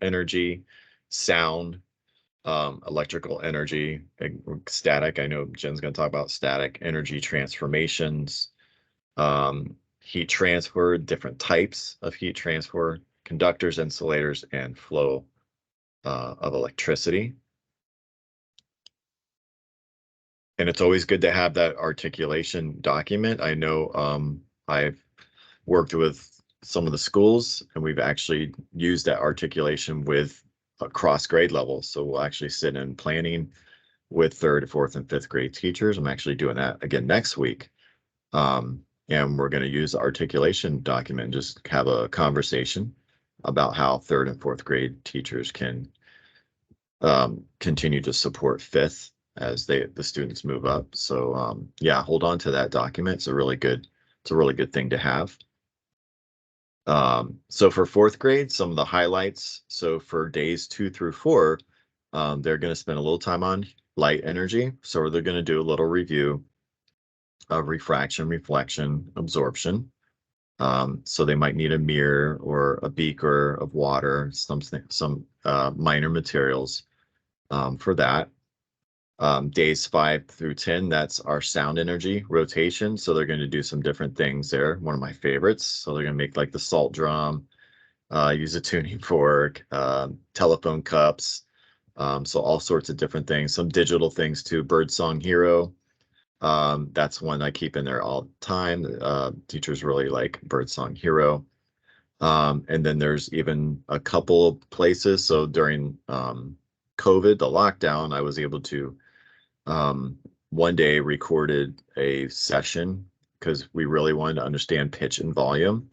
energy, sound, electrical energy, static. I know Jen's going to talk about static energy transformations, heat transfer, different types of heat transfer, conductors, insulators, and flow of electricity. And it's always good to have that articulation document. I know I've worked with some of the schools, and we've actually used that articulation with across grade levels. So we'll actually sit in planning with 3rd, 4th, and 5th grade teachers. I'm actually doing that again next week. And we're going to use the articulation document and just have a conversation about how 3rd and 4th grade teachers can continue to support 5th as the students move up. So yeah, hold on to that document. It's a really good thing to have. So for 4th grade, some of the highlights. So for days 2 through 4, they're going to spend a little time on light energy. So they're going to do a little review of refraction, reflection, absorption. So they might need a mirror or a beaker of water, some minor materials for that. Days 5 through 10, that's our sound energy rotation. So they're going to do some different things there. One of my favorites. So they're going to make like the salt drum, use a tuning fork, telephone cups. So all sorts of different things, some digital things too. Birdsong Hero. That's one I keep in there all the time. Teachers really like Birdsong Hero. And then there's even a couple of places. So during COVID, the lockdown, I was able to one day recorded a session because we really wanted to understand pitch and volume.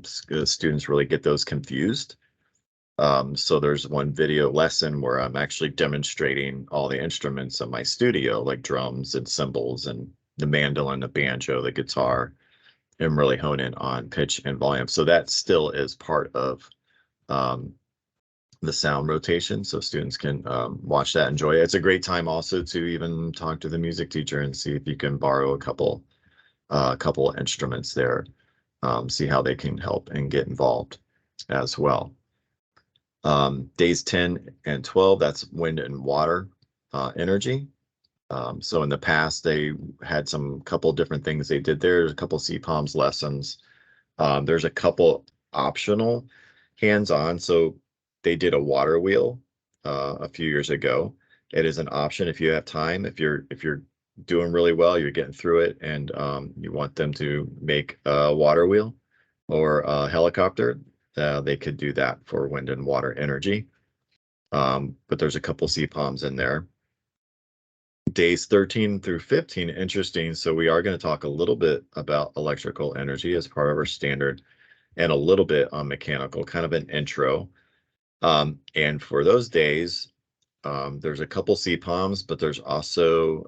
Students really get those confused. So there's one video lesson where I'm actually demonstrating all the instruments in my studio, like drums and cymbals and the mandolin, the banjo, the guitar, and really hone in on pitch and volume. So that still is part of the sound rotation, so students can watch that, enjoy it. It's a great time also to even talk to the music teacher and see if you can borrow a couple instruments there, see how they can help and get involved as well. Days 10 and 12, that's wind and water energy. So in the past, they had some couple different things they did there. There's a couple CPOMS lessons. There's a couple optional hands-on. So they did a water wheel a few years ago. It is an option if you have time. If you're doing really well, you're getting through it, and you want them to make a water wheel or a helicopter, they could do that for wind and water energy. But there's a couple CPOMs in there. Days 13 through 15, interesting. So we are going to talk a little bit about electrical energy as part of our standard, and a little bit on mechanical, kind of an intro. And for those days, there's a couple CPOMs, but there's also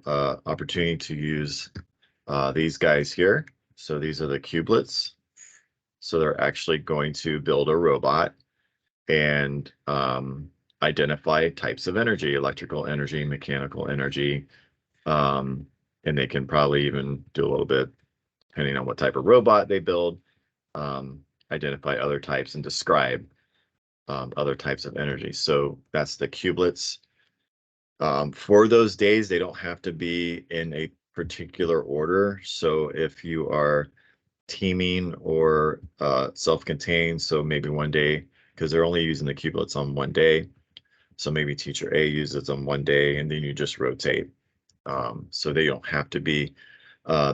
opportunity to use these guys here. So these are the Cublets. So they're actually going to build a robot and identify types of energy, electrical energy, mechanical energy. And they can probably even do a little bit, depending on what type of robot they build, identify other types and describe other types of energy. So that's the Cublets. For those days, they don't have to be in a particular order. So if you are teaming or self-contained, so maybe one day, because they're only using the Cublets on one day, so maybe teacher A uses them one day and then you just rotate. So they don't have to be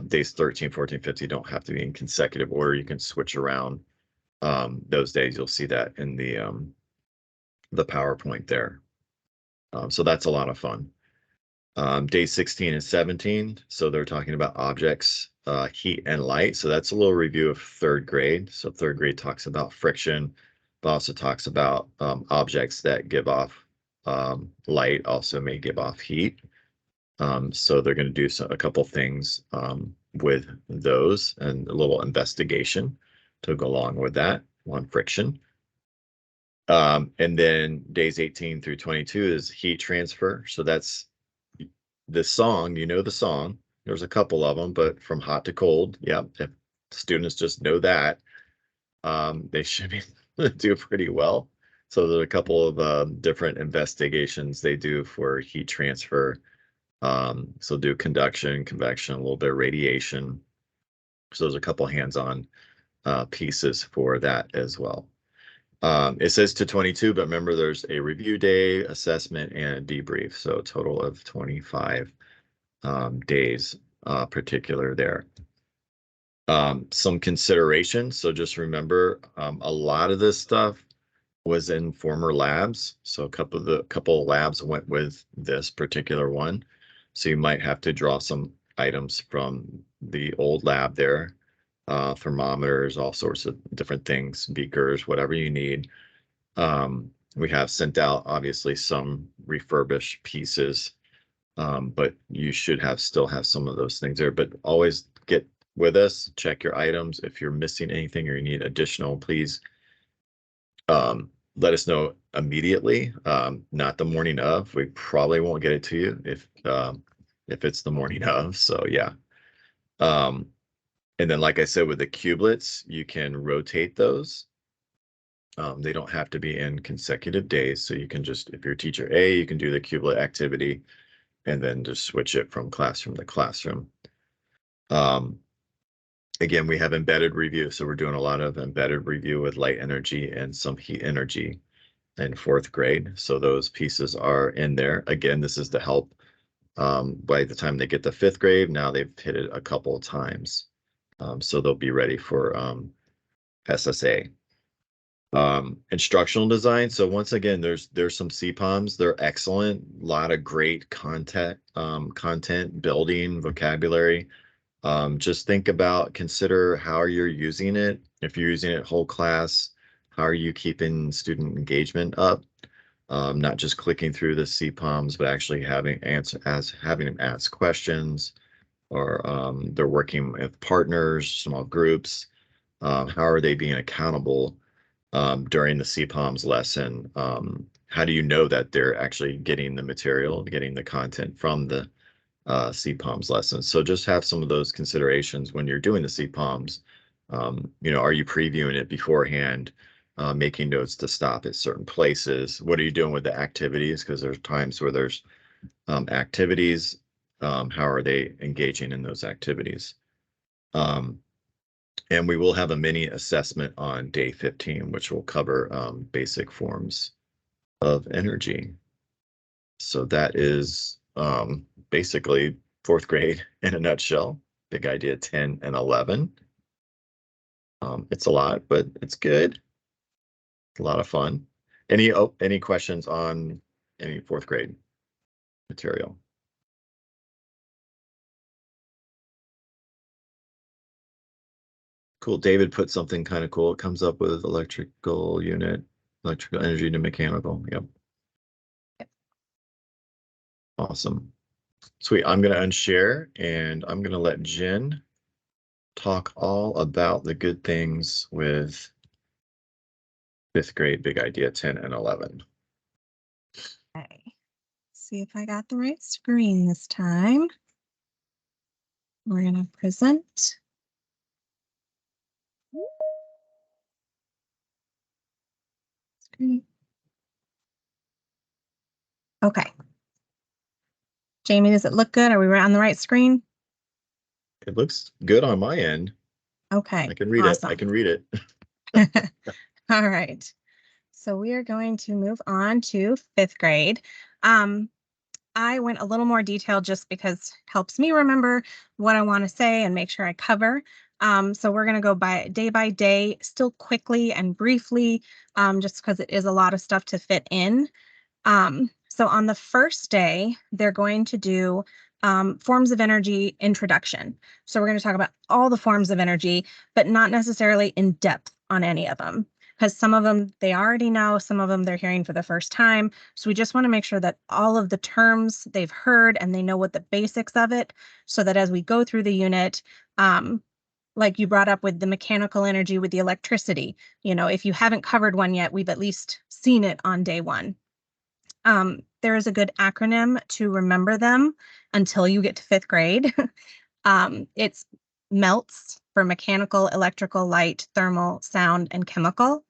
days 13, 14, 15 don't have to be in consecutive order. You can switch around those days. You'll see that in the PowerPoint there. So that's a lot of fun. Day 16 and 17, so they're talking about objects, heat and light. So that's a little review of 3rd grade. So 3rd grade talks about friction, but also talks about objects that give off light, also may give off heat. So they're going to do a couple things with those, and a little investigation to go along with that on friction. And then days 18 through 22 is heat transfer. So that's the song, the song. There's a couple of them, but from hot to cold. Yep. If students just know that, they should be do pretty well. So there are a couple of different investigations they do for heat transfer. So do conduction, convection, a little bit of radiation. So there's a couple hands-on pieces for that as well. It says to 22, but remember there's a review day, assessment, and a debrief. So a total of 25 days particular there. Some considerations. So just remember, a lot of this stuff was in former labs. So a couple of labs went with this particular one. So you might have to draw some items from the old lab there, thermometers, all sorts of different things, beakers, whatever you need. We have sent out obviously some refurbished pieces, but you should still have some of those things there. But always get with us, check your items. If you're missing anything or you need additional, please let us know immediately. Not the morning of. We probably won't get it to you if it's the morning of. So yeah. And then, like I said, with the cubelets, you can rotate those. They don't have to be in consecutive days. So you can just, if you're teacher A, you can do the cublet activity and then just switch it from classroom to classroom. Again, we have embedded review. So we're doing a lot of embedded review with light energy and some heat energy in 4th grade. So those pieces are in there. Again, this is to help by the time they get to 5th grade. Now they've hit it a couple of times. So they'll be ready for SSA. Instructional design. So once again, there's some CPOMs. They're excellent. A lot of great content building, vocabulary. Just consider how you're using it. If you're using it whole class, how are you keeping student engagement up? Not just clicking through the CPOMs, but actually having them ask questions, or they're working with partners, small groups. How are they being accountable during the CPOMs lesson? How do you know that they're actually getting the material, getting the content from the CPOMs lessons? So just have some of those considerations when you're doing the CPOMs. Are you previewing it beforehand, making notes to stop at certain places? What are you doing with the activities? Because there's times where there's activities. How are they engaging in those activities? And we will have a mini assessment on day 15, which will cover basic forms of energy. So that is basically 4th grade in a nutshell. Big idea 10 and 11. It's a lot, but it's good. A lot of fun. Any questions on any 4th grade material? Cool. David put something kind of cool. It comes up with electrical energy to mechanical. Yep. Awesome. Sweet. I'm going to unshare and I'm going to let Jen talk all about the good things with 5th grade big idea 10 and 11. Okay. See if I got the right screen this time. We're going to present. Screen. Okay. Jamie, does it look good? Are we on the right screen? It looks good on my end. Okay. I can read it. I can read it. All right. So we are going to move on to 5th grade. I went a little more detailed just because it helps me remember what I want to say and make sure I cover. So we're going to go by day, still quickly and briefly, just because it is a lot of stuff to fit in. So on the first day, they're going to do forms of energy introduction. So we're going to talk about all the forms of energy, but not necessarily in depth on any of them, because some of them they already know, some of them they're hearing for the first time. So we just want to make sure that all of the terms they've heard and they know what the basics of it, so that as we go through the unit, like you brought up with the mechanical energy, with the electricity, if you haven't covered one yet, we've at least seen it on day 1. There is a good acronym to remember them until you get to 5th grade. It's MELTS for mechanical, electrical, light, thermal, sound, and chemical.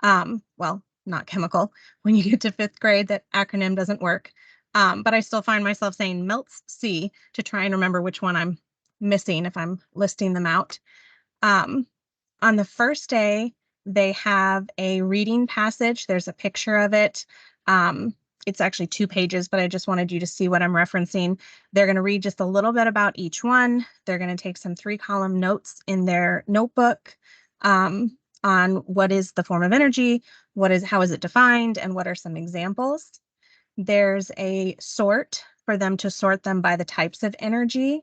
Well, not chemical. When you get to 5th grade, that acronym doesn't work. But I still find myself saying MELTS C to try and remember which one I'm missing if I'm listing them out. On the first day, they have a reading passage. There's a picture of it. It's actually 2 pages, but I just wanted you to see what I'm referencing. They're going to read just a little bit about each one. They're going to take some 3-column notes in their notebook on what is the form of energy, how is it defined, and what are some examples. There's a sort for them to sort them by the types of energy.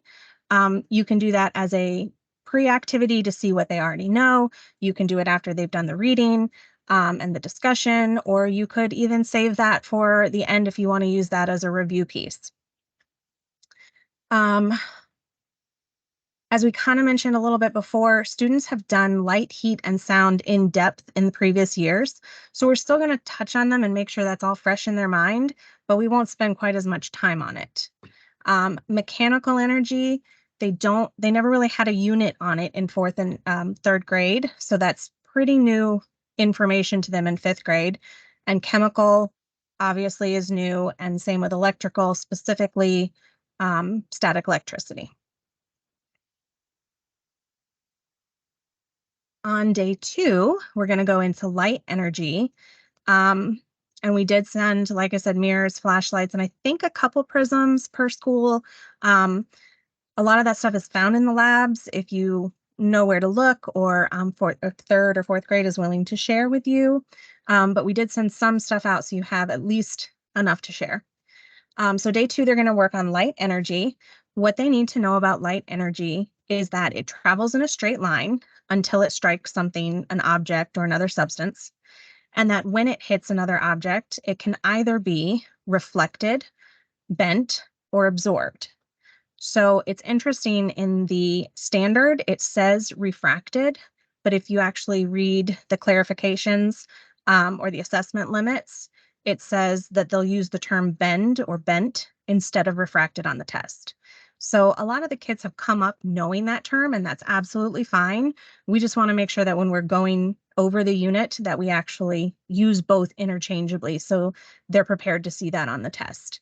You can do that as a pre-activity to see what they already know. You can do it after they've done the reading and the discussion, or you could even save that for the end if you want to use that as a review piece. As we kind of mentioned a little bit before, students have done light, heat, and sound in depth in the previous years. So we're still going to touch on them and make sure that's all fresh in their mind, but we won't spend quite as much time on it. Mechanical energy, they never really had a unit on it in 4th and 3rd grade. So that's pretty new information to them in 5th grade. And chemical obviously is new, and same with electrical, specifically static electricity. On day 2, we're going to go into light energy. And we did send, like I said, mirrors, flashlights, and I think a couple prisms per school. A lot of that stuff is found in the labs if you know where to look, or 3rd or 4th grade is willing to share with you. But we did send some stuff out so you have at least enough to share. So day 2, they're going to work on light energy. What they need to know about light energy is that it travels in a straight line until it strikes something, an object or another substance. And that when it hits another object, it can either be reflected, bent, or absorbed. So it's interesting, in the standard, it says refracted, but if you actually read the clarifications or the assessment limits, it says that they'll use the term bend or bent instead of refracted on the test. So a lot of the kids have come up knowing that term, and that's absolutely fine. We just want to make sure that when we're going over the unit that we actually use both interchangeably, so they're prepared to see that on the test.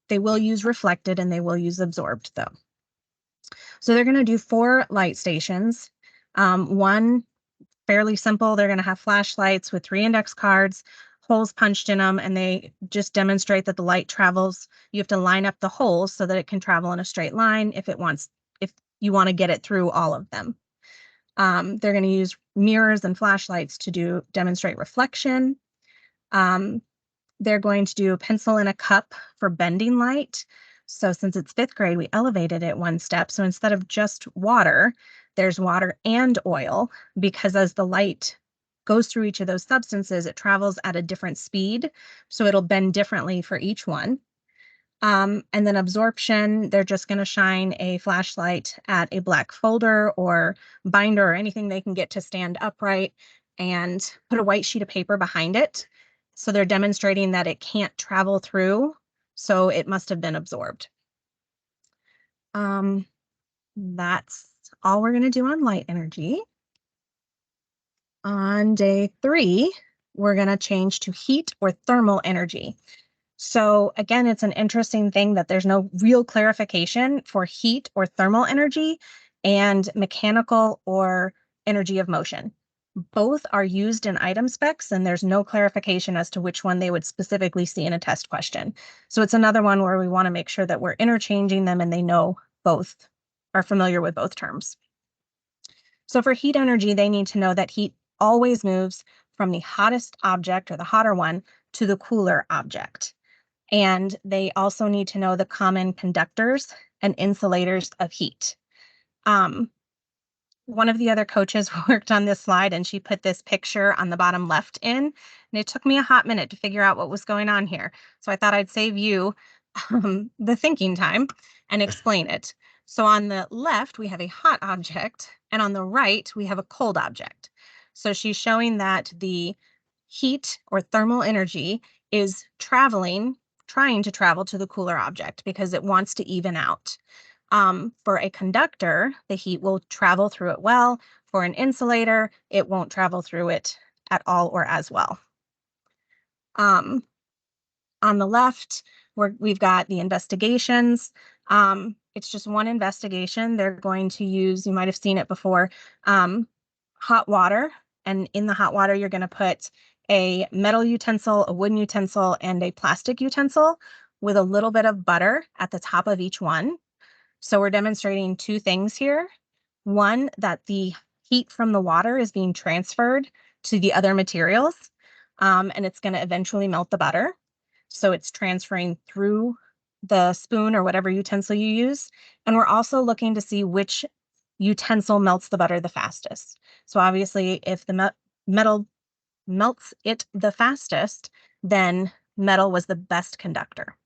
They will use reflected and they will use absorbed, though. So they're going to do 4 light stations. One, fairly simple. They're going to have flashlights with 3 index cards, holes punched in them, and they just demonstrate that the light travels. You have to line up the holes so that it can travel in a straight line if you want to get it through all of them. They're going to use mirrors and flashlights to demonstrate reflection. They're going to do a pencil in a cup for bending light. So since it's 5th grade, we elevated it 1 step. So instead of just water, there's water and oil, because as the light goes through each of those substances, it travels at a different speed. So it'll bend differently for each one. And then absorption, they're just going to shine a flashlight at a black folder or binder or anything they can get to stand upright, and put a white sheet of paper behind it. So they're demonstrating that it can't travel through, so it must have been absorbed. That's all we're going to do on light energy. On day 3, we're going to change to heat or thermal energy. So again, it's an interesting thing that there's no real clarification for heat or thermal energy and mechanical or energy of motion. Both are used in item specs, and there's no clarification as to which one they would specifically see in a test question. So it's another one where we want to make sure that we're interchanging them and they know both, are familiar with both terms. So for heat energy, they need to know that heat always moves from the hottest object, or the hotter one, to the cooler object. And they also need to know the common conductors and insulators of heat. One of the other coaches worked on this slide, and she put this picture on the bottom left in, and it took me a hot minute to figure out what was going on here. So I thought I'd save you the thinking time and explain it. So on the left, we have a hot object, and on the right, we have a cold object. So she's showing that the heat or thermal energy is trying to travel to the cooler object because it wants to even out. For a conductor, the heat will travel through it well. For an insulator, it won't travel through it at all or as well. On the left, we've got the investigations. It's just one investigation. They're going to use, you might have seen it before, hot water. And in the hot water, you're going to put a metal utensil, a wooden utensil, and a plastic utensil with a little bit of butter at the top of each one. So we're demonstrating two things here. One, that the heat from the water is being transferred to the other materials, and it's going to eventually melt the butter. So it's transferring through the spoon or whatever utensil you use. And we're also looking to see which utensil melts the butter the fastest. So obviously, if the metal melts it the fastest, then metal was the best conductor.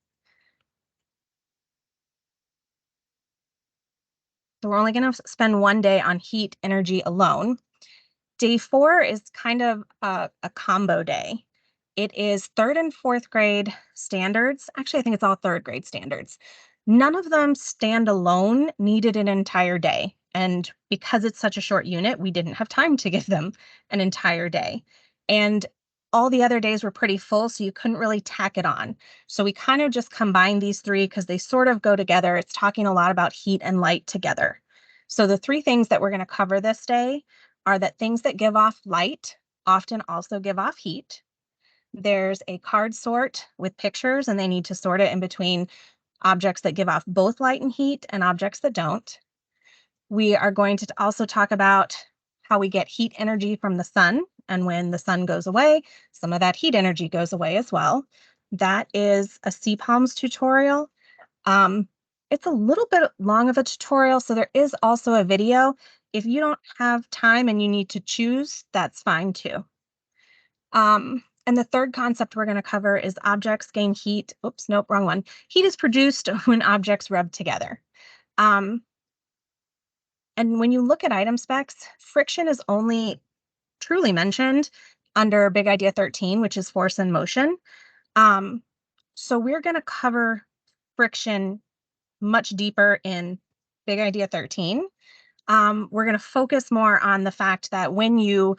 So we're only going to spend one day on heat energy alone. Day 4 is kind of a combo day. It is 3rd and 4th grade standards. Actually, I think it's all 3rd grade standards. None of them stand alone needed an entire day. And because it's such a short unit, we didn't have time to give them an entire day. And all the other days were pretty full, so you couldn't really tack it on. So we kind of just combined these three because they sort of go together. It's talking a lot about heat and light together. So the 3 things that we're going to cover this day are that things that give off light often also give off heat. There's a card sort with pictures, and they need to sort it in between objects that give off both light and heat and objects that don't. We are going to also talk about how we get heat energy from the sun, and when the sun goes away, some of that heat energy goes away as well. That is a CPALMS tutorial. It's a little bit long of a tutorial, so there is also a video. If you don't have time and you need to choose, that's fine too. And the third concept we're going to cover is objects gain heat. Oops, nope, wrong one. Heat is produced when objects rub together. And when you look at item specs, friction is only truly mentioned under Big Idea 13, which is force and motion. So we're going to cover friction much deeper in Big Idea 13. We're going to focus more on the fact that when you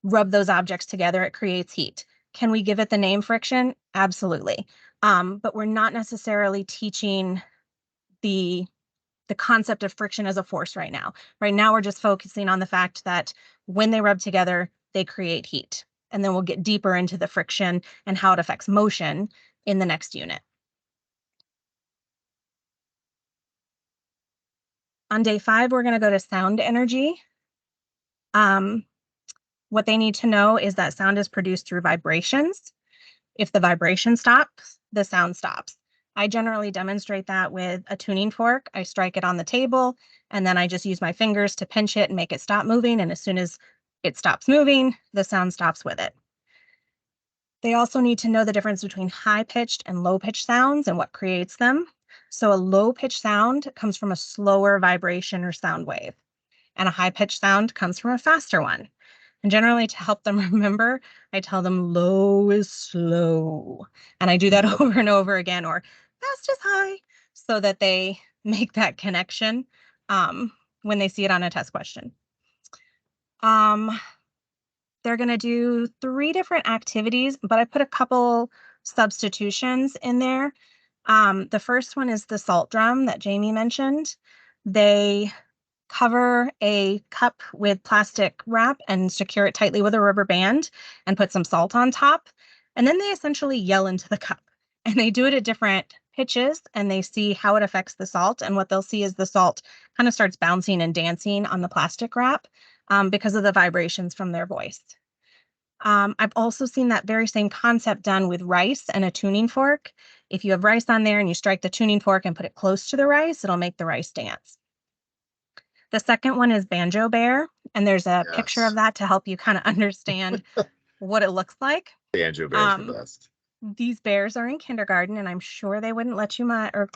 rub those objects together, it creates heat. Can we give it the name friction? Absolutely. But we're not necessarily teaching the concept of friction as a force right now. Right now, we're just focusing on the fact that when they rub together, they create heat. And then we'll get deeper into the friction and how it affects motion in the next unit. On day 5, we're going to go to sound energy. What they need to know is that sound is produced through vibrations. If the vibration stops, the sound stops. I generally demonstrate that with a tuning fork. I strike it on the table, and then I just use my fingers to pinch it and make it stop moving. And as soon as it stops moving, the sound stops with it. They also need to know the difference between high-pitched and low-pitched sounds and what creates them. So a low-pitched sound comes from a slower vibration or sound wave, and a high-pitched sound comes from a faster one. And generally, to help them remember, I tell them low is slow. And I do that over and over again, or fast is high, so that they make that connection when they see it on a test question. They're going to do 3 different activities, but I put a couple substitutions in there. The first one is the salt drum that Jamie mentioned. They cover a cup with plastic wrap and secure it tightly with a rubber band and put some salt on top. And then they essentially yell into the cup. And they do it at different pitches, and they see how it affects the salt. And what they'll see is the salt kind of starts bouncing and dancing on the plastic wrap because of the vibrations from their voice. I've also seen that very same concept done with rice and a tuning fork. If you have rice on there and you strike the tuning fork and put it close to the rice, it'll make the rice dance. The second one is Banjo Bear, and there's a picture of that to help you kind of understand what it looks like. Banjo Bear's the best. These bears are in kindergarten, and I'm sure they wouldn't let you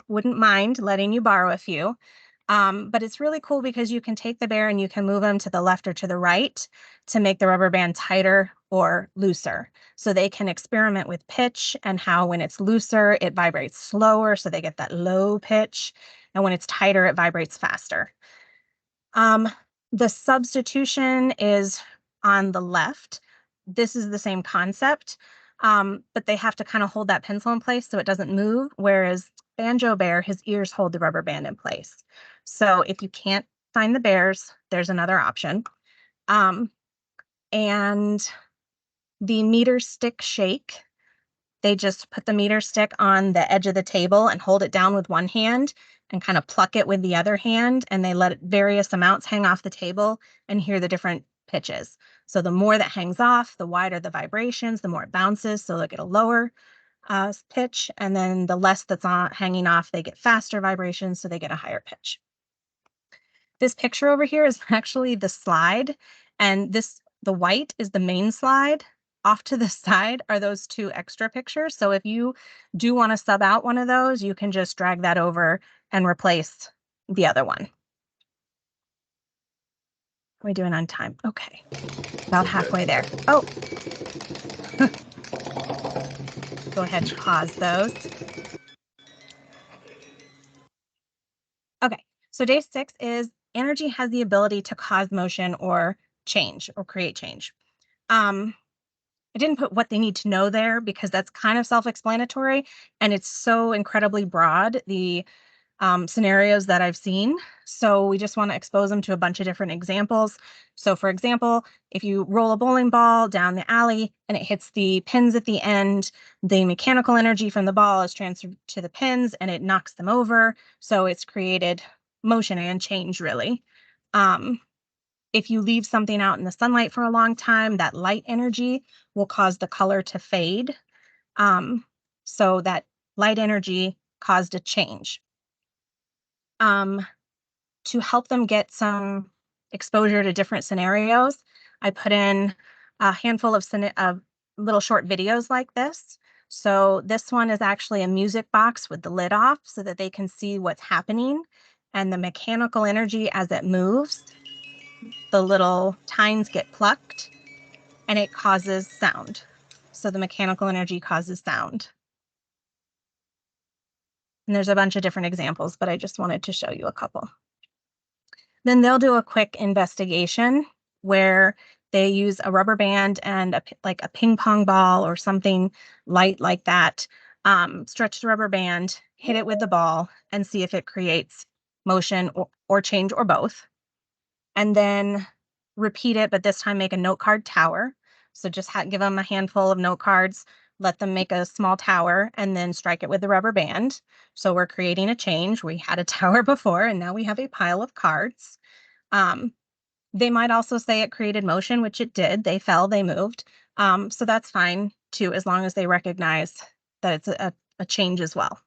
wouldn't mind letting you borrow a few. But it's really cool because you can take the bear and you can move them to the left or to the right to make the rubber band tighter or looser. So they can experiment with pitch and how when it's looser, it vibrates slower, so they get that low pitch. And when it's tighter, it vibrates faster. The substitution is on the left. This is the same concept. But they have to kind of hold that pencil in place so it doesn't move, whereas Banjo Bear, his ears hold the rubber band in place. So if you can't find the bears, there's another option. And the meter stick shake, they just put the meter stick on the edge of the table and hold it down with one hand and kind of pluck it with the other hand, and they let various amounts hang off the table and hear the different pitches. So the more that hangs off, the wider the vibrations, the more it bounces, so they'll get a lower pitch, and then the less that's hanging off, they get faster vibrations, so they get a higher pitch. This picture over here is actually the slide, and the white is the main slide. Off to the side are those two extra pictures. So if you do want to sub out one of those, you can just drag that over and replace the other one. How are we doing on time? Okay, about halfway there. Oh, go ahead and pause those. Okay, so day 6 is energy has the ability to cause motion or change or create change. I didn't put what they need to know there because that's kind of self-explanatory and it's so incredibly broad, the scenarios that I've seen. So we just want to expose them to a bunch of different examples. So for example, if you roll a bowling ball down the alley and it hits the pins at the end, the mechanical energy from the ball is transferred to the pins and it knocks them over. So it's created motion and change, really. If you leave something out in the sunlight for a long time, that light energy will cause the color to fade. So that light energy caused a change. To help them get some exposure to different scenarios, I put in a handful of little short videos like this. So this one is actually a music box with the lid off so that they can see what's happening and the mechanical energy as it moves. The little tines get plucked and it causes sound. So the mechanical energy causes sound. And there's a bunch of different examples, but I just wanted to show you a couple. Then they'll do a quick investigation where they use a rubber band and like a ping pong ball or something light like that. Stretch the rubber band, hit it with the ball, and see if it creates motion or change or both. And then repeat it, but this time make a note card tower. So just give them a handful of note cards, let them make a small tower, and then strike it with the rubber band. So we're creating a change. We had a tower before, and now we have a pile of cards. They might also say it created motion, which it did. They fell, they moved. So that's fine too, as long as they recognize that it's a change as well.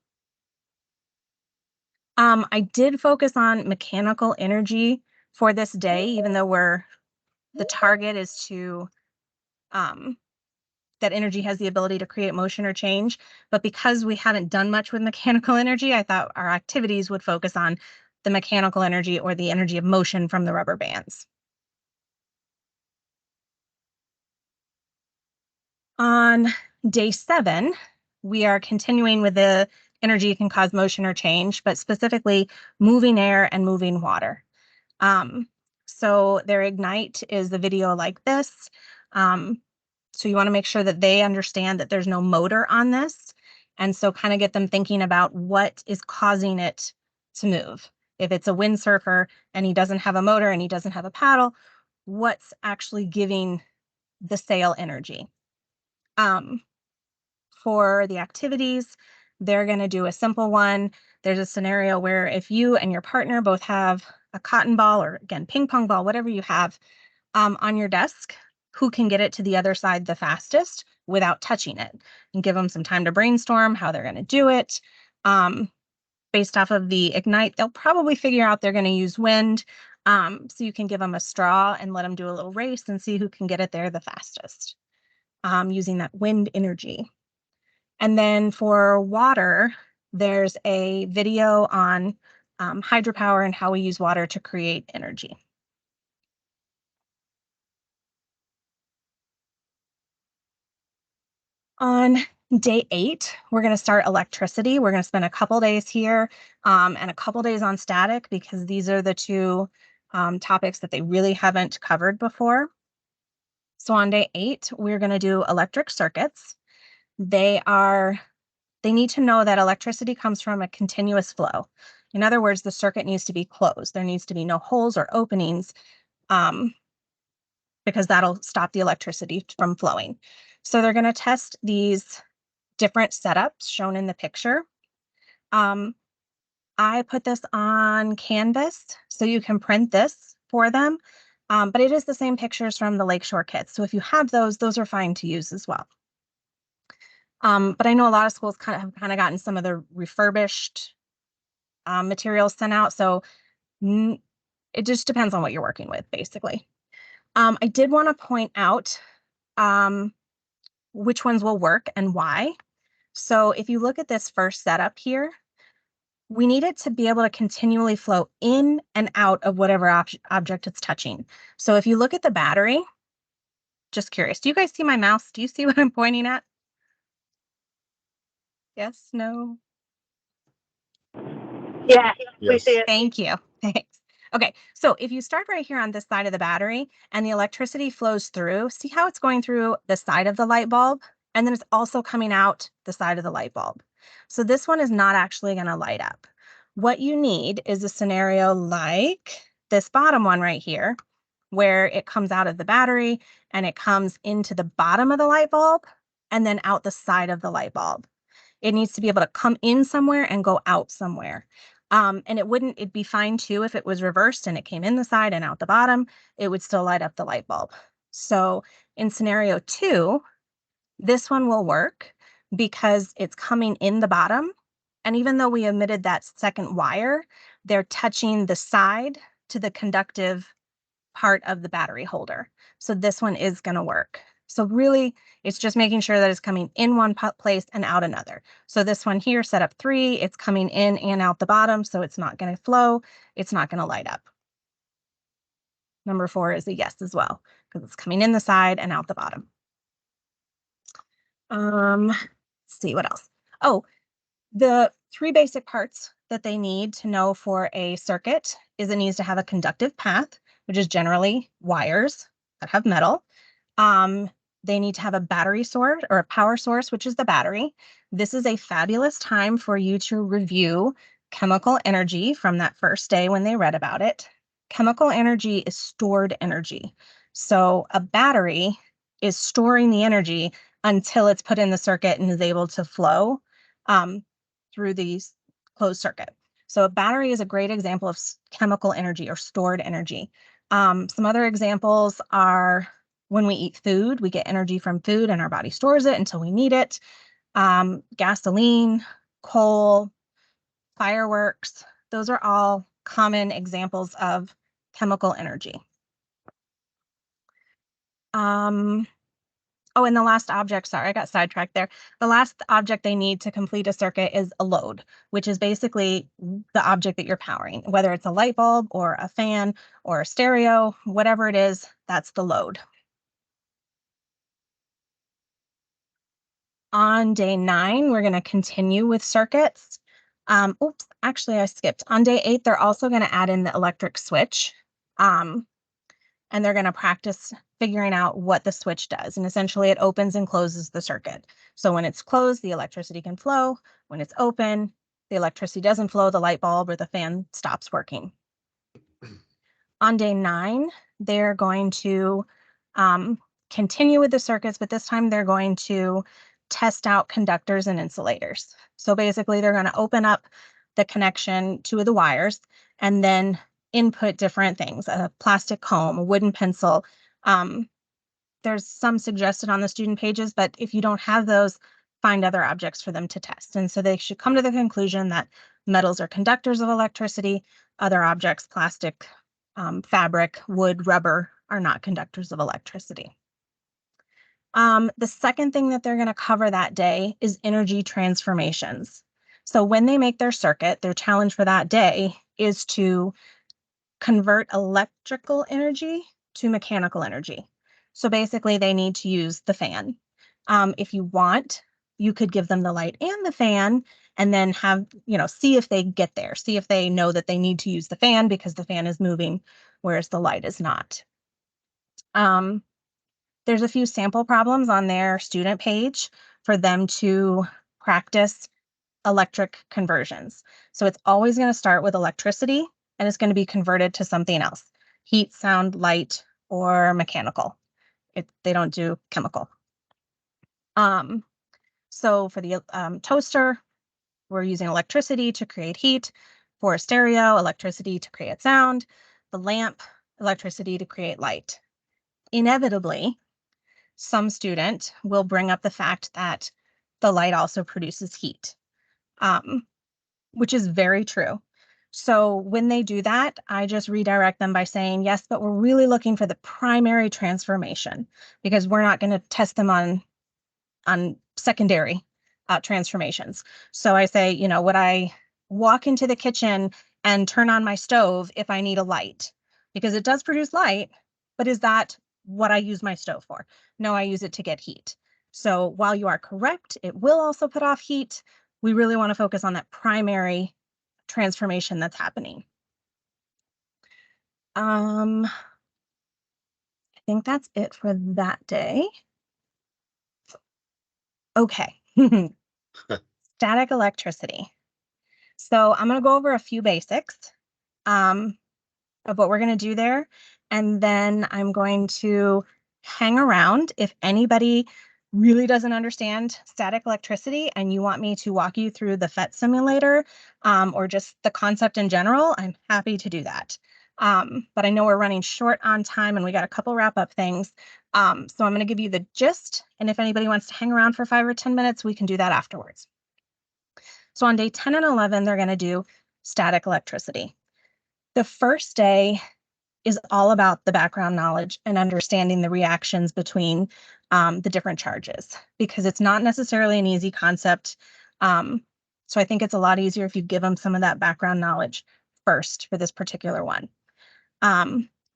I did focus on mechanical energy for this day, even though the target is to that energy has the ability to create motion or change. But because we haven't done much with mechanical energy, I thought our activities would focus on the mechanical energy or the energy of motion from the rubber bands. On day 7, we are continuing with the energy can cause motion or change, but specifically moving air and moving water. So their ignite is the video like this. So you want to make sure that they understand that there's no motor on this. And so kind of get them thinking about what is causing it to move. If it's a windsurfer and he doesn't have a motor and he doesn't have a paddle, what's actually giving the sail energy? For the activities, they're going to do a simple one. There's a scenario where if you and your partner both have a cotton ball or, again, ping pong ball, whatever you have on your desk, who can get it to the other side the fastest without touching it, and give them some time to brainstorm how they're going to do it. Based off of the ignite, they'll probably figure out they're going to use wind. So you can give them a straw and let them do a little race and see who can get it there the fastest using that wind energy. And then for water, there's a video on hydropower and how we use water to create energy. On day 8, we're going to start electricity. We're going to spend a couple days here and a couple days on static because these are the two topics that they really haven't covered before. So on day 8, we're going to do electric circuits. they need to know that electricity comes from a continuous flow. In other words, the circuit needs to be closed. There needs to be no holes or openings, because that'll stop the electricity from flowing. So they're going to test these different setups shown in the picture. I put this on Canvas, so you can print this for them. But it is the same pictures from the Lakeshore kits. So if you have those are fine to use as well. But I know a lot of schools have gotten some of the refurbished materials sent out. So it just depends on what you're working with, basically. I did want to point out which ones will work and why. So if you look at this first setup here, we need it to be able to continually flow in and out of whatever object it's touching. So if you look at the battery, just curious, do you guys see my mouse? Do you see what I'm pointing at? Yes, no? Yeah, we Yes. see it. Thank you. Thanks. Okay, so if you start right here on this side of the battery and the electricity flows through, see how it's going through the side of the light bulb? And then it's also coming out the side of the light bulb. So this one is not actually going to light up. What you need is a scenario like this bottom one right here, where it comes out of the battery and it comes into the bottom of the light bulb and then out the side of the light bulb. It needs to be able to come in somewhere and go out somewhere. And it'd be fine too if it was reversed and it came in the side and out the bottom, it would still light up the light bulb. So in scenario 2, this one will work because it's coming in the bottom. And even though we omitted that second wire, they're touching the side to the conductive part of the battery holder. So this one is going to work. So really, it's just making sure that it's coming in one place and out another. So this one here, setup 3, it's coming in and out the bottom, so it's not going to flow. It's not going to light up. Number 4 is a yes as well, because it's coming in the side and out the bottom. Let's see what else. Oh, the 3 basic parts that they need to know for a circuit is it needs to have a conductive path, which is generally wires that have metal. They need to have a battery source or a power source, which is the battery. This is a fabulous time for you to review chemical energy from that first day when they read about it. Chemical energy is stored energy. So a battery is storing the energy until it's put in the circuit and is able to flow through the closed circuit. So a battery is a great example of chemical energy or stored energy. Some other examples are when we eat food, we get energy from food and our body stores it until we need it. Gasoline, coal, fireworks, those are all common examples of chemical energy. Oh, and the last object, sorry, I got sidetracked there. The last object they need to complete a circuit is a load, which is basically the object that you're powering, whether it's a light bulb or a fan or a stereo, whatever it is, that's the load. On day 9, we're going to continue with circuits. Oops, actually I skipped. On day 8, they're also going to add in the electric switch. And they're going to practice figuring out what the switch does. And essentially it opens and closes the circuit. So when it's closed, the electricity can flow. When it's open, the electricity doesn't flow, the light bulb or the fan stops working. On day 9, they're going to continue with the circuits, but this time they're going to test out conductors and insulators. So basically they're going to open up the connection to the wires and then input different things, a plastic comb, a wooden pencil. There's some suggested on the student pages, but if you don't have those, find other objects for them to test. And so they should come to the conclusion that metals are conductors of electricity, other objects, plastic, fabric, wood, rubber, are not conductors of electricity. The second thing that they're going to cover that day is energy transformations. So when they make their circuit, their challenge for that day is to convert electrical energy to mechanical energy. So basically they need to use the fan. If you want, you could give them the light and the fan and then have, see if they get there, see if they know that they need to use the fan because the fan is moving, whereas the light is not. There's a few sample problems on their student page for them to practice electric conversions. So it's always going to start with electricity and it's going to be converted to something else, heat, sound, light, or mechanical. They don't do chemical. So for the toaster, we're using electricity to create heat. For a stereo, electricity to create sound. The lamp, electricity to create light. Inevitably, some student will bring up the fact that the light also produces heat, which is very true. So when they do that, I just redirect them by saying, yes, but we're really looking for the primary transformation because we're not going to test them on secondary transformations. So I say, would I walk into the kitchen and turn on my stove if I need a light? Because it does produce light, but is that what I use my stove for? No, I use it to get heat. So while you are correct, it will also put off heat. We really want to focus on that primary transformation that's happening. I think that's it for that day. Okay. Static electricity. So I'm going to go over a few basics of what we're going to do there. And then I'm going to hang around. If anybody really doesn't understand static electricity and you want me to walk you through the PhET simulator or just the concept in general, I'm happy to do that. But I know we're running short on time and we got a couple wrap up things. So I'm going to give you the gist. And if anybody wants to hang around for 5 or 10 minutes, we can do that afterwards. So on day 10 and 11, they're going to do static electricity. The first day is all about the background knowledge and understanding the reactions between the different charges, because it's not necessarily an easy concept. So I think it's a lot easier if you give them some of that background knowledge first for this particular one.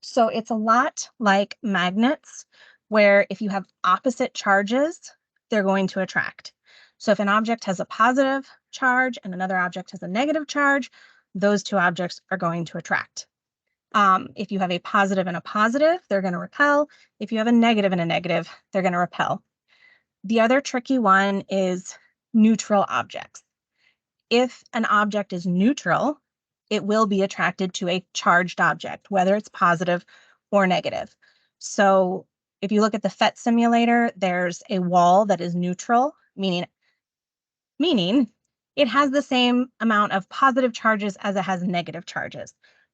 So it's a lot like magnets, where if you have opposite charges, they're going to attract. So if an object has a positive charge and another object has a negative charge, those two objects are going to attract. If you have a positive and a positive, they're going to repel. If you have a negative and a negative, they're going to repel. The other tricky one is neutral objects. If an object is neutral, it will be attracted to a charged object, whether it's positive or negative. So if you look at the PhET simulator, there's a wall that is neutral, meaning it has the same amount of positive charges as it has negative charges.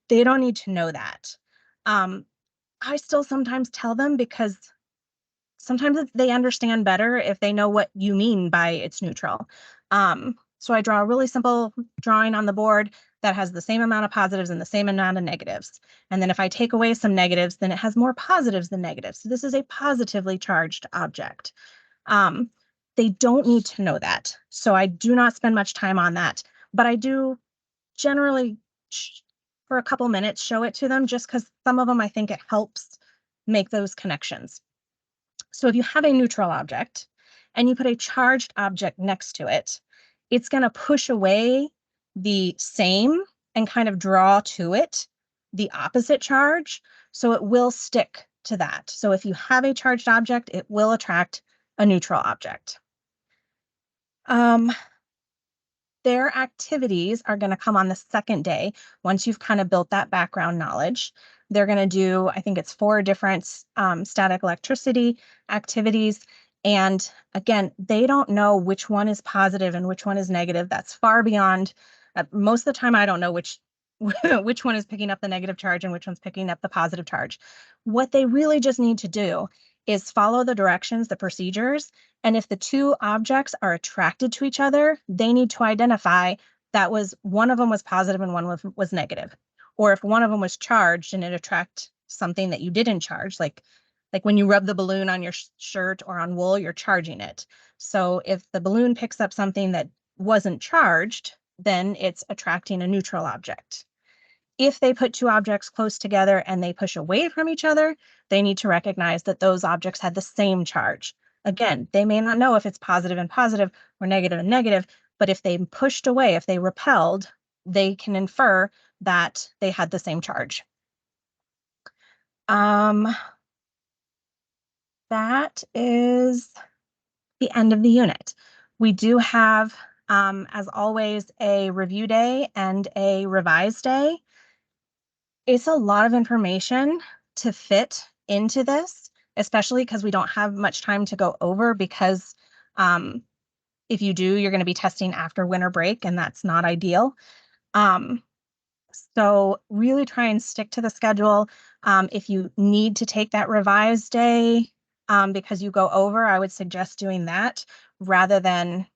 They don't need to know that. I still sometimes tell them because sometimes they understand better if they know what you mean by it's neutral. So I draw a really simple drawing on the board that has the same amount of positives and the same amount of negatives. And then if I take away some negatives, then it has more positives than negatives. So this is a positively charged object. They don't need to know that. So I do not spend much time on that, but I do generally for a couple minutes show it to them just because some of them I think it helps make those connections. So if you have a neutral object and you put a charged object next to it, it's going to push away the same and kind of draw to it the opposite charge. So it will stick to that. So if you have a charged object, it will attract a neutral object. Their activities are going to come on the second day. Once you've kind of built that background knowledge, they're going to do, I think it's 4 different static electricity activities. And again, they don't know which one is positive and which one is negative. That's far beyond, most of the time, I don't know which one is picking up the negative charge and which one's picking up the positive charge. What they really just need to do is follow the directions, the procedures, and if the two objects are attracted to each other, they need to identify that one of them was positive and one was negative. Or if one of them was charged and it attract something that you didn't charge, like when you rub the balloon on your shirt or on wool, you're charging it. So if the balloon picks up something that wasn't charged, then it's attracting a neutral object. If they put two objects close together and they push away from each other, they need to recognize that those objects had the same charge. Again, they may not know if it's positive and positive or negative and negative, but if they pushed away, if they repelled, they can infer that they had the same charge. That is the end of the unit. We do have, as always, a review day and a revise day. It's a lot of information to fit into this, especially because we don't have much time to go over because if you do, you're going to be testing after winter break, and that's not ideal. So really try and stick to the schedule. If you need to take that revised day because you go over, I would suggest doing that rather than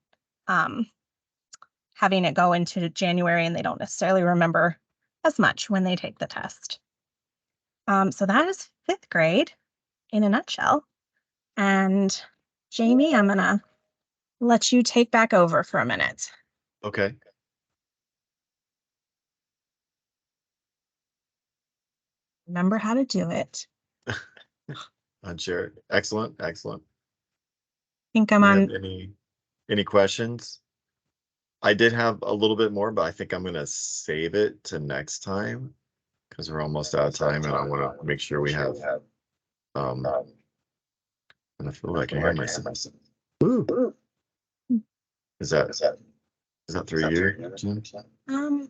having it go into January and they don't necessarily remember as much when they take the test. So that is 5th grade in a nutshell. And Jamie, I'm gonna let you take back over for a minute. Okay. Remember how to do it. Sure. Excellent. Excellent. I think I'm Do you on. have any questions? I did have a little bit more, but I think I'm gonna save it to next time because we're almost out of time and I want to make sure we have and I feel like I hear myself. Ooh. Is that through you, Jim? I'm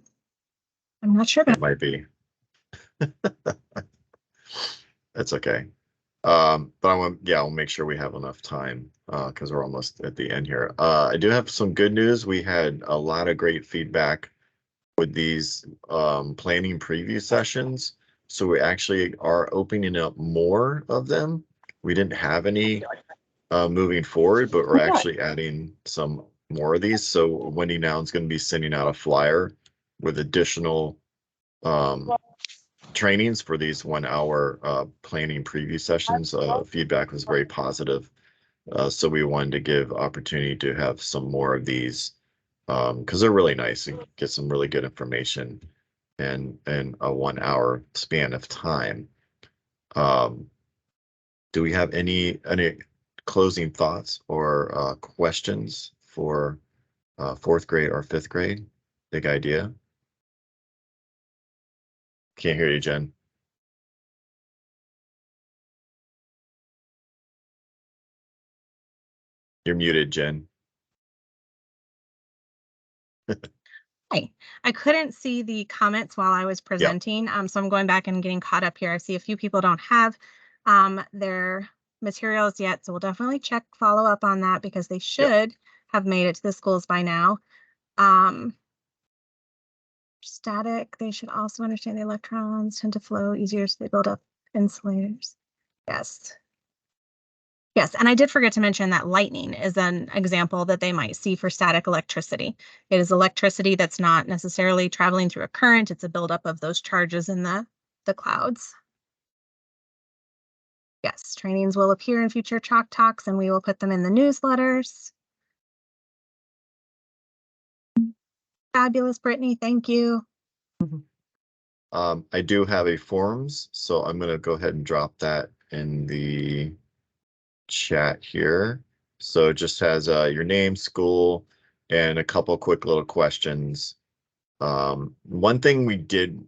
not sure about. It might be. That's okay. But I'll make sure we have enough time because we're almost at the end here. I do have some good news. We had a lot of great feedback with these planning preview sessions. So we actually are opening up more of them. We didn't have any moving forward, but we're actually adding some more of these. So Wendy now is going to be sending out a flyer with additional trainings for these 1 hour planning preview sessions. Feedback was very positive. So we wanted to give opportunity to have some more of these because they're really nice and get some really good information in a 1 hour span of time. Do we have any closing thoughts or questions for 4th grade or 5th grade? Big idea. Can't hear you, Jen. You're muted, Jen. Hi. I couldn't see the comments while I was presenting, so I'm going back and getting caught up here. I see a few people don't have their materials yet, so we'll definitely follow up on that because they should have made it to the schools by now. Static, they should also understand the electrons tend to flow easier, so they build up insulators. Yes. Yes, and I did forget to mention that lightning is an example that they might see for static electricity. It is electricity that's not necessarily traveling through a current. It's a buildup of those charges in the clouds. Yes, trainings will appear in future Chalk Talks and we will put them in the newsletters. Fabulous, Brittany, thank you. I do have a forms, so I'm going to go ahead and drop that in the chat here. So it just has your name, school, and a couple quick little questions. One thing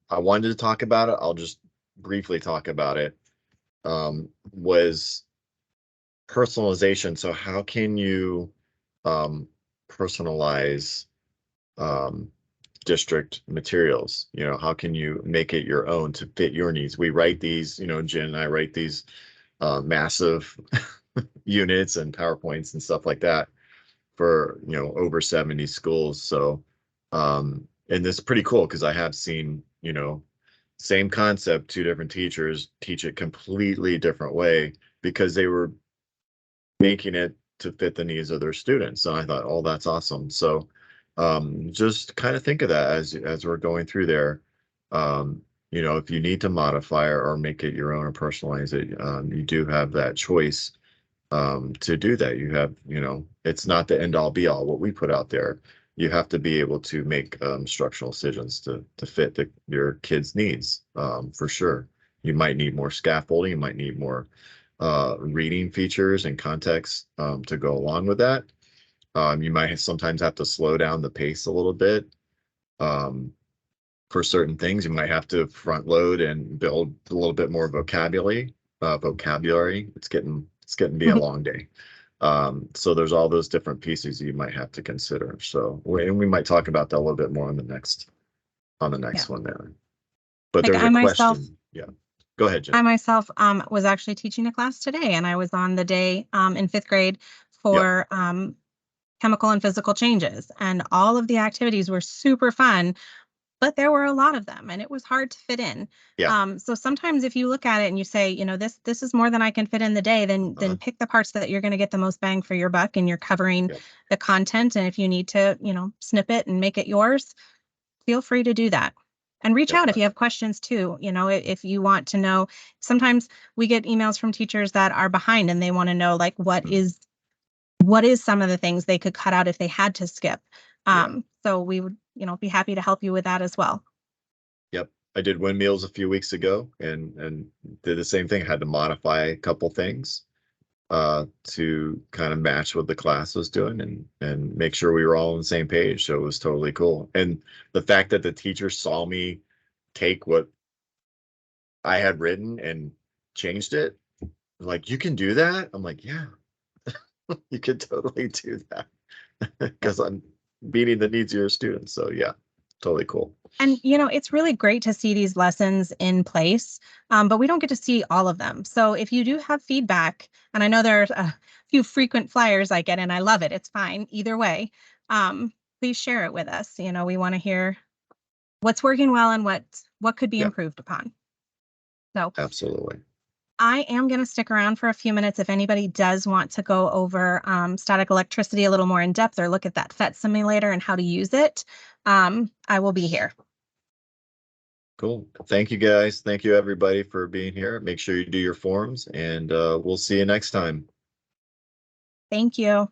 I wanted to talk about it, I'll just briefly talk about it, was personalization. So how can you personalize district materials? How can you make it your own to fit your needs? We write these, Jen and I write these massive units and PowerPoints and stuff like that for, over 70 schools. So, and this is pretty cool because I have seen, same concept, 2 different teachers teach it completely different way because they were making it to fit the needs of their students. So I thought, oh, that's awesome. So just kind of think of that as we're going through there. If you need to modify or make it your own or personalize it, you do have that choice to do that. You have, it's not the end all be all what we put out there. You have to be able to make structural decisions to fit your kids' needs, for sure. You might need more scaffolding, you might need more reading features and context to go along with that. You might sometimes have to slow down the pace a little bit. For certain things, you might have to front load and build a little bit more vocabulary. It's getting It's getting to be a long day. So there's all those different pieces you might have to consider. So and we might talk about that a little bit more on the next Yeah. one there. But Like there's a question. Yeah. Go ahead, I Jen. myself was actually teaching a class today, and I was on the day in fifth grade Yep. for chemical and physical changes, and all of the activities were super fun, but there were a lot of them and it was hard to fit in. Yeah. So sometimes if you look at it and you say, this is more than I can fit in the day, then pick the parts that you're going to get the most bang for your buck, and you're covering Yep. the content. And if you need to, snip it and make it yours, feel free to do that. And reach Yep. out if you have questions too. If you want to know, sometimes we get emails from teachers that are behind and they want to know, like, what is some of the things they could cut out if they had to skip. Yeah. So we would, be happy to help you with that as well. Yep. I did windmills a few weeks ago and did the same thing. I had to modify a couple things to kind of match what the class was doing and make sure we were all on the same page. So it was totally cool. And the fact that the teacher saw me take what I had written and changed it, like, you can do that. I'm like, yeah, you could totally do that because I'm meeting the needs of your students. So yeah, totally cool. And, it's really great to see these lessons in place, but we don't get to see all of them. So if you do have feedback, and I know there's a few frequent flyers I get, and I love it, it's fine either way. Please share it with us. We want to hear what's working well and what could be Yeah, improved upon. So absolutely. I am going to stick around for a few minutes if anybody does want to go over static electricity a little more in depth, or look at that PhET simulator and how to use it. I will be here. Cool. Thank you, guys. Thank you, everybody, for being here. Make sure you do your forms, and we'll see you next time. Thank you.